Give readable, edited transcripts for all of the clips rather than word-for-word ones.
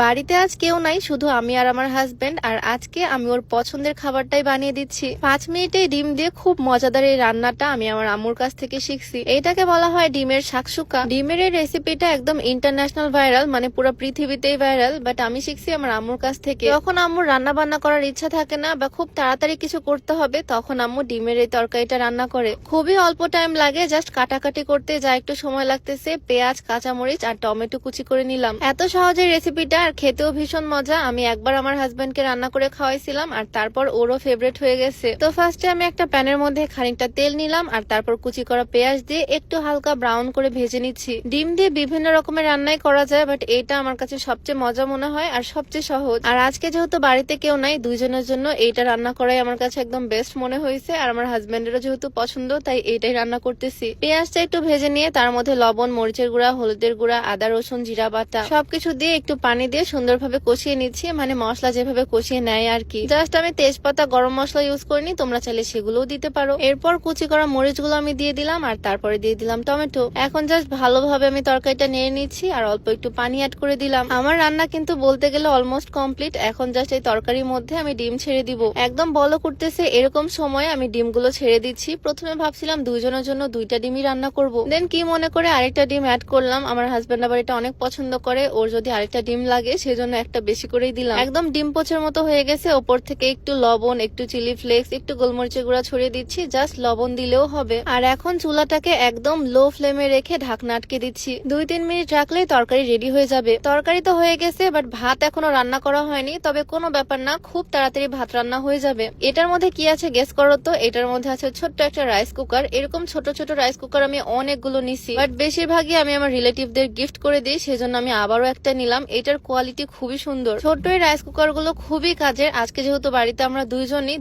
বাড়িতে আজ কেউ নাই, শুধু আমি আর আমার হাজবেন্ড। আর আজকে আমি ওর পছন্দের খাবারটাই বানিয়ে দিচ্ছি। 5 মিনিটে ডিম দিয়ে খুব মজাদার এই রান্নাটা আমি আমার আম্মুর কাছ থেকে শিখছি। এইটাকে বলা হয় ডিমের শাকসুকা। ডিমের এই রেসিপিটা একদম ইন্টারন্যাশনাল ভাইরাল, মানে পুরো পৃথিবীতেই ভাইরাল। বাট আমি শিখছি আমার আম্মুর কাছ থেকে। যখন আম্মুর রান্না বান্না করার ইচ্ছা থাকে না বা খুব তাড়াতাড়ি কিছু করতে হবে, তখন আম্মু ডিমের এই তরকারিটা রান্না করে। খুবই অল্প টাইম লাগে, জাস্ট কাটাকাটি করতে যা একটু সময় লাগতেছে। পেঁয়াজ, কাঁচামরিচ আর টমেটো কুচি করে নিলাম। এত সহজে রেসিপিটা, আর খেতেও ভীষণ মজা। আমি একবার আমার হাজবেন্ডকে রান্না করে খাওয়াইছিলাম, আর তারপর ওরও ফেভারিট হয়ে গেছে। তো ফার্স্টে আমি একটা প্যানের মধ্যে খানিকটা তেল নিলাম, আর তারপর কুচি করা পেঁয়াজ দিয়ে একটু হালকা ব্রাউন করে ভেজে নিচ্ছি। ডিম দিয়ে বিভিন্ন রকমের রান্নাই করা যায়, বাট এইটা আমার কাছে সবচেয়ে মজা মনে হয় আর সবচেয়ে সহজ। আর আজকে যেহেতু বাড়িতে কেউ নাই, দুইজনের জন্য এইটা রান্না করাই আমার কাছে একদম বেস্ট মনে হয়েছে। আর আমার হাজবেন্ডেরও যেহেতু পছন্দ, তাই এইটাই রান্না করতেছি। পেঁয়াজটা একটু ভেজে নিয়ে তার মধ্যে লবণ, মরিচের গুঁড়া, হলুদের গুঁড়া, আদা, রসুন, জিরা বাটা সবকিছু দিয়ে একটু পানি দিয়ে সুন্দরভাবে কষিয়ে নিচ্ছি। মানে মশলা যেভাবে কষিয়ে নেয় আর কি। জাস্ট আমি তেজপাতা, গরম মশলা ইউজ করিনি, তোমরা চাইলে সেগুলোও দিতে পারো। এরপর কুচি করা মরিচগুলো আমি দিয়ে দিলাম, আর তারপরে দিয়ে দিলাম টমেটো। এখন জাস্ট ভালোভাবে আমি তরকারিটা নিয়ে নিচ্ছি, আর অল্প একটু পানি অ্যাড করে দিলাম। আমার রান্না কিন্তু বলতে গেলে অলমোস্ট কমপ্লিট। এখন জাস্ট এই তরকারির মধ্যে আমি ডিম ছেড়ে দিব। একদম বলো করতেছে এরকম সময় আমি ডিমগুলো ছেড়ে দিচ্ছি। প্রথমে ভাবছিলাম দুইজনের জন্য 2টা ডিমই রান্না করব, দেন কি মনে করে আরেকটা ডিম অ্যাড করলাম। আমার হাজবেন্ড আবার এটা অনেক পছন্দ করে, ওর যদি আরেকটা ডিম লাগে সেজন্য একটা বেশি করেই দিলাম। একদম ডিম পোচের মতো হয়ে গেছে। ওপর থেকে একটু লবণ, একটু চিলি ফ্লেক্স, একটু গোলমরিচের গুঁড়া ছড়িয়ে দিচ্ছি। জাস্ট লবণ দিলেও হবে। আর এখন চুলাটাকে একদম লো ফ্লেমে রেখে ঢাকনা আটকে দিচ্ছি। 2-3 মিনিট রাখলে তরকারি রেডি হয়ে যাবে। তরকারি তো হয়ে গেছে, বাট ভাত এখনো রান্না করা হয়নি। তবে কোনো ব্যাপার না, খুব তাড়াতাড়ি ভাত রান্না হয়ে যাবে। এটার মধ্যে কি আছে গেস করো তো? এটার মধ্যে আছে ছোট্ট একটা রাইস কুকার। এরকম ছোট ছোট রাইস কুকার আমি অনেকগুলো নিছি, বাট বেশিরভাগই আমি আমার রিলেটিভদের গিফট করে দিই, সেজন্য আমি আবারও একটা নিলাম। এটার কোয়ালিটি খুবই সুন্দর। ছোট্ট এই রাইস কুকার গুলো খুবই কাজের। আজকে যেহেতু বাড়িতে আমরা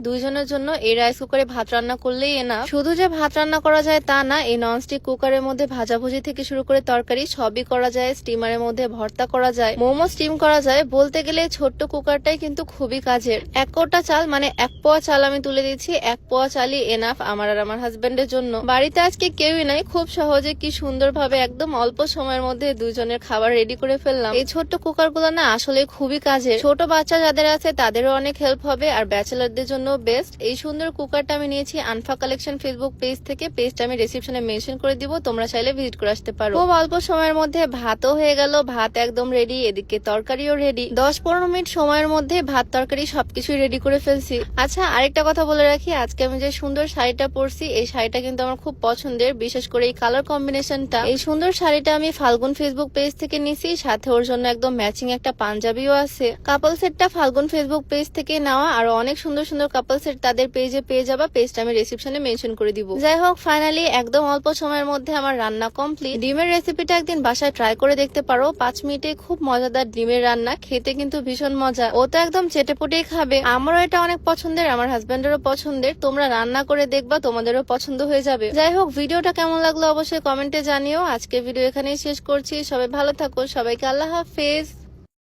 দুইজনের জন্য এই রাইস কুকারে ভাত রান্না করলেই এনা। শুধু যে ভাত রান্না করা যায় তা না, এই ননস্টিক কুকারের মধ্যে ভাজাভুজি থেকে শুরু করে তরকারি সবই করা যায়। স্টিমারের মধ্যে ভর্তা করা যায়, মোমো স্টিম করা যায়। বলতে গেলে ছোট্ট কুকারটাই কিন্তু খুবই কাজের। 1 কোটা চাল, মানে 1 পোয়া চাল আমি তুলে দিচ্ছি। 1 পোয়া চালই এনাফ আমার আর আমার হাজবেন্ডের জন্য। বাড়িতে আজকে কেউই নাই, খুব সহজে কি সুন্দর ভাবে একদম অল্প সময়ের মধ্যে দুইজনের খাবার রেডি করে ফেললাম। এই ছোট্ট কুকার গুলো না আসলে খুবই কাজের। ছোট বাচ্চা যাদের আছে তাদেরও অনেক হেল্প হবে, আর ব্যাচেলারদের জন্য বেস্ট। এই সুন্দর কুকারটা আমি নিয়েছি আনফা কালেকশন ফেসবুক পেজ থেকে। পেজটা আমি ডেসক্রিপশনে মেনশন করে দিব, তোমরা চাইলে ভিজিট করে আসতে পারো। খুব অল্প সময়ের মধ্যে ভাতও হয়ে গেল। ভাত একদম রেডি, এদিকে তরকারিও রেডি। 10-15 মিনিট সময়ের মধ্যে ভাত তরকারি সবকিছুই রেডি করে ফেলছি। আচ্ছা, আরেকটা কথা বলে রাখি, আজকে আমি যে সুন্দর শাড়িটা পরছি, এই শাড়িটা কিন্তু আমার খুব পছন্দের, বিশেষ করে এই কালার কম্বিনেশনটা। এই সুন্দর শাড়িটা আমি ফাল্গুন ফেসবুক পেজ থেকে নিছি, সাথে ওর জন্য একদম ম্যাচিং একটা পাঞ্জাবিও আছে। কাপল সেটটা ফাল্গুন ফেসবুক পেজ থেকে নেওয়া। আর অনেক সুন্দর সুন্দর কাপল সেট তাদের পেজে পেয়ে যাবা, পেজটা আমি ডেসক্রিপশনে মেনশন করে দিব। যাই হোক, ফাইনালি একদম অল্প সময়ের মধ্যে আমার রান্না কমপ্লিট। ডিমের রেসিপিটা একদিন বাসায় ট্রাই করে দেখতে পারো। 5 মিনিটে খুব মজাদার ডিমের রান্না, খেতে কিন্তু ভীষণ মজা। ও তো একদম চেটেপুটেই খাবে। আমারও এটা অনেক পছন্দের, আমার হাজবেন্ডেরও পছন্দের। তোমরা রান্না করে দেখবা, তোমাদেরও পছন্দ হয়ে যাবে। যাই হোক, ভিডিওটা কেমন লাগলো অবশ্যই কমেন্টে জানিও। আজকে ভিডিও এখানেই শেষ করছি। সবাই ভালো থাকো, সবাইকে আল্লাহ হাফেজ।